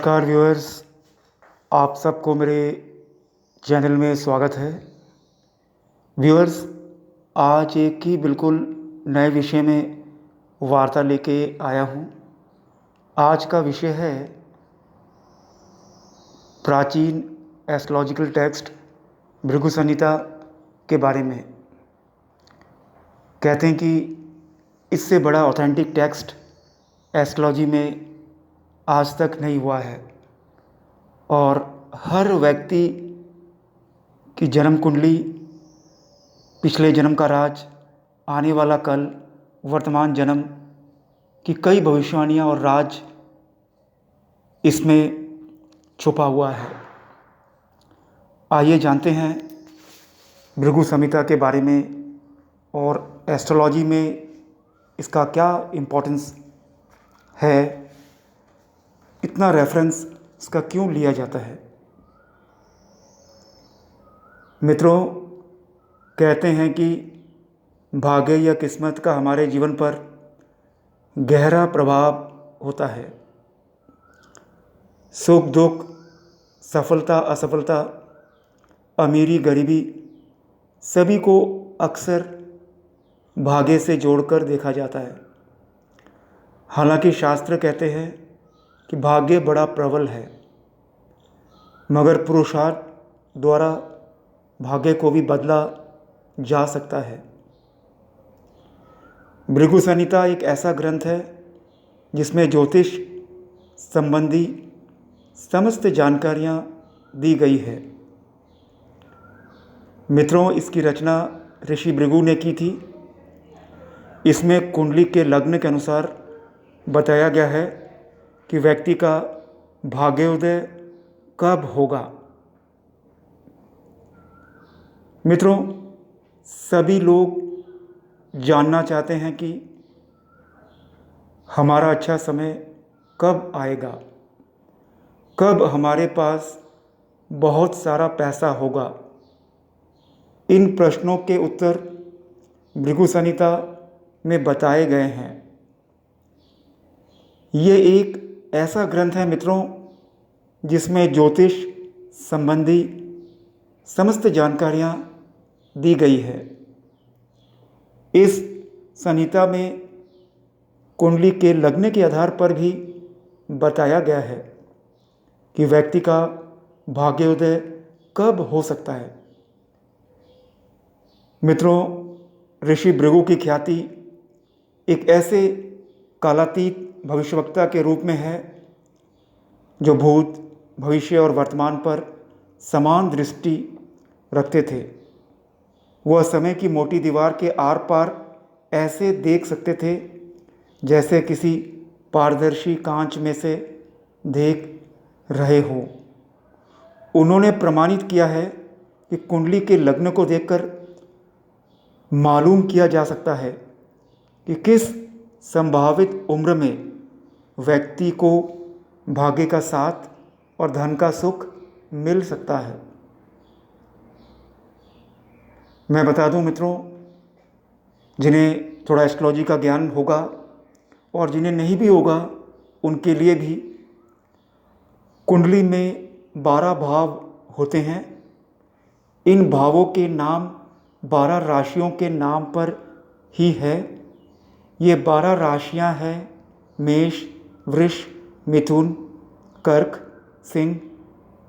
नमस्कार व्यूअर्स, आप सबको मेरे चैनल में स्वागत है। व्यूअर्स, आज एक ही बिल्कुल नए विषय में वार्ता लेके आया हूँ। आज का विषय है प्राचीन एस्ट्रोलॉजिकल टेक्स्ट भृगु संहिता के बारे में। कहते हैं कि इससे बड़ा ऑथेंटिक टेक्स्ट एस्ट्रोलॉजी में आज तक नहीं हुआ है और हर व्यक्ति की जन्म कुंडली, पिछले जन्म का राज, आने वाला कल, वर्तमान जन्म की कई भविष्यवाणियाँ और राज इसमें छुपा हुआ है। आइए जानते हैं भृगु संहिता के बारे में और एस्ट्रोलॉजी में इसका क्या इम्पोर्टेंस है, इतना रेफरेंस इसका क्यों लिया जाता है। मित्रों, कहते हैं कि भाग्य या किस्मत का हमारे जीवन पर गहरा प्रभाव होता है। सुख दुख, सफलता असफलता, अमीरी गरीबी, सभी को अक्सर भाग्य से जोड़कर देखा जाता है। हालांकि शास्त्र कहते हैं कि भाग्य बड़ा प्रबल है, मगर पुरुषार्थ द्वारा भाग्य को भी बदला जा सकता है। भृगु संहिता एक ऐसा ग्रंथ है जिसमें ज्योतिष संबंधी समस्त जानकारियाँ दी गई है। मित्रों, इसकी रचना ऋषि भृगु ने की थी। इसमें कुंडली के लग्न के अनुसार बताया गया है कि व्यक्ति का भाग्योदय कब होगा। मित्रों, सभी लोग जानना चाहते हैं कि हमारा अच्छा समय कब आएगा, कब हमारे पास बहुत सारा पैसा होगा। इन प्रश्नों के उत्तर भृगु संहिता में बताए गए हैं। ये एक ऐसा ग्रंथ है मित्रों जिसमें ज्योतिष संबंधी समस्त जानकारियाँ दी गई है। इस संहिता में कुंडली के लग्न के आधार पर भी बताया गया है कि व्यक्ति का भाग्योदय कब हो सकता है। मित्रों, ऋषि भृगु की ख्याति एक ऐसे कालातीत भविष्यवक्ता के रूप में है जो भूत, भविष्य और वर्तमान पर समान दृष्टि रखते थे। वह समय की मोटी दीवार के आर पार ऐसे देख सकते थे जैसे किसी पारदर्शी कांच में से देख रहे हों। उन्होंने प्रमाणित किया है कि कुंडली के लग्न को देखकर मालूम किया जा सकता है कि किस संभावित उम्र में व्यक्ति को भाग्य का साथ और धन का सुख मिल सकता है। मैं बता दूं मित्रों, जिन्हें थोड़ा एस्ट्रोलॉजी का ज्ञान होगा और जिन्हें नहीं भी होगा, उनके लिए भी कुंडली में 12 भाव होते हैं। इन भावों के नाम 12 राशियों के नाम पर ही है। ये 12 राशियां हैं मेष, वृष, मिथुन, कर्क, सिंह,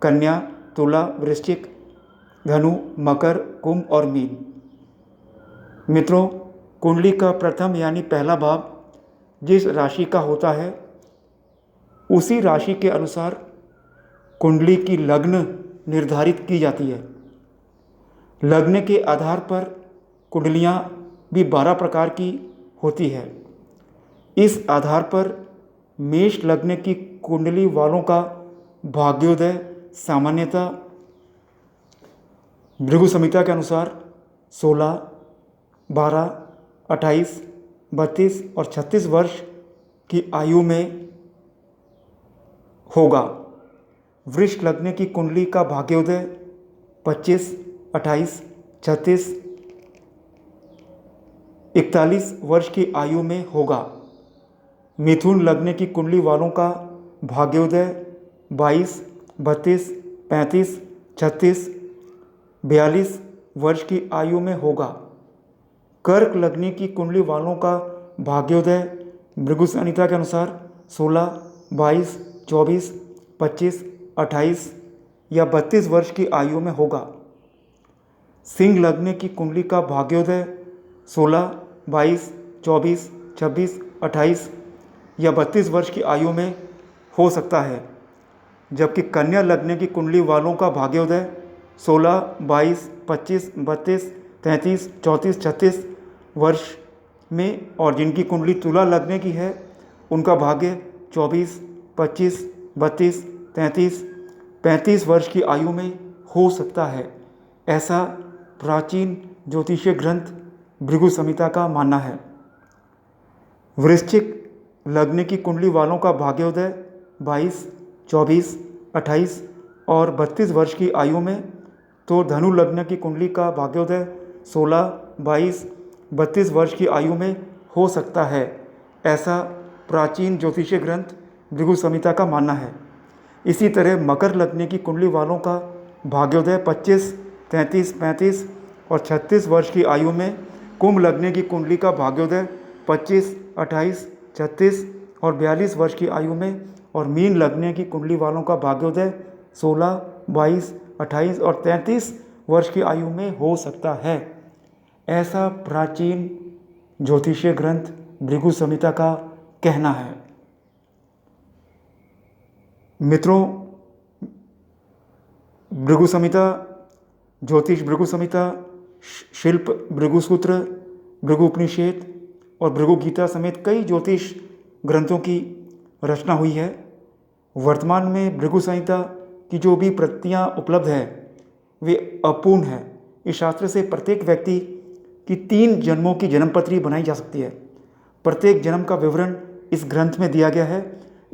कन्या, तुला, वृश्चिक, धनु, मकर, कुंभ और मीन। मित्रों, कुंडली का प्रथम यानी पहला भाव जिस राशि का होता है, उसी राशि के अनुसार कुंडली की लग्न निर्धारित की जाती है। लग्न के आधार पर कुंडलियाँ भी 12 प्रकार की होती है। इस आधार पर मेष लग्न की कुंडली वालों का भाग्योदय सामान्यतः भृगु संहिता के अनुसार 16, 12, 28, 32 और 36 वर्ष की आयु में होगा। वृष लग्न की कुंडली का भाग्योदय 25, 28, 36, 41 वर्ष की आयु में होगा। मिथुन लग्न की कुंडली वालों का भाग्योदय 22, 32, 35, 36, 42 वर्ष की आयु में होगा। कर्क लग्न की कुंडली वालों का भाग्योदय भृगु संहिता के अनुसार 16, 22, 24, 25, 28 या 32 वर्ष की आयु में होगा। सिंह लग्न की कुंडली का भाग्योदय 16, 22, 24, 26, 28 या 32 वर्ष की आयु में हो सकता है, जबकि कन्या लग्न की कुंडली वालों का भाग्योदय 16, 22, 25, 32, 33, 34, 36 वर्ष में और जिनकी कुंडली तुला लग्न की है उनका भाग्य 24, 25, 32, 33, 35 वर्ष की आयु में हो सकता है। ऐसा प्राचीन ज्योतिषीय ग्रंथ भृगु संहिता का मानना है। वृश्चिक लग्न की कुंडली वालों का भाग्योदय 22, 24, 28 और 32 वर्ष की आयु में, तो धनु लग्न की कुंडली का भाग्योदय 16, 22, 32 वर्ष की आयु में हो सकता है। ऐसा प्राचीन ज्योतिषीय ग्रंथ भृगु संहिता का मानना है। इसी तरह मकर लग्न की कुंडली वालों का भाग्योदय 25, 33, 35 और 36 वर्ष की आयु में, कुंभ लग्न की कुंडली का भाग्योदय 25, 28, 36 और 42 वर्ष की आयु में और मीन लग्न की कुंडली वालों का भाग्योदय 16, 22, 28 और 33 वर्ष की आयु में हो सकता है। ऐसा प्राचीन ज्योतिषीय ग्रंथ भृगु संहिता का कहना है। मित्रों, भृगु संहिता, ज्योतिष भृगु संहिता, शिल्प भृगु सूत्र, भृगु उपनिषद और भृगु गीता समेत कई ज्योतिष ग्रंथों की रचना हुई है। वर्तमान में भृगु संहिता की जो भी प्रतियां उपलब्ध है वे अपूर्ण है। इस शास्त्र से प्रत्येक व्यक्ति की 3 जन्मों की जन्मपत्री बनाई जा सकती है। प्रत्येक जन्म का विवरण इस ग्रंथ में दिया गया है।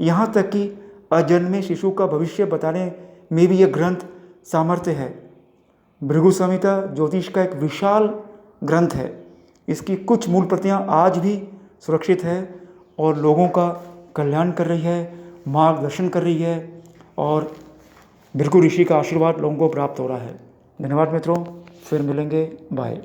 यहाँ तक कि अजन्मे शिशु का भविष्य बताने में भी यह ग्रंथ सामर्थ्य है। भृगु संहिता ज्योतिष का एक विशाल ग्रंथ है। इसकी कुछ मूल प्रतियां आज भी सुरक्षित है और लोगों का कल्याण कर रही है, मार्गदर्शन कर रही है और भृगु ऋषि का आशीर्वाद लोगों को प्राप्त हो रहा है। धन्यवाद मित्रों, फिर मिलेंगे, बाय।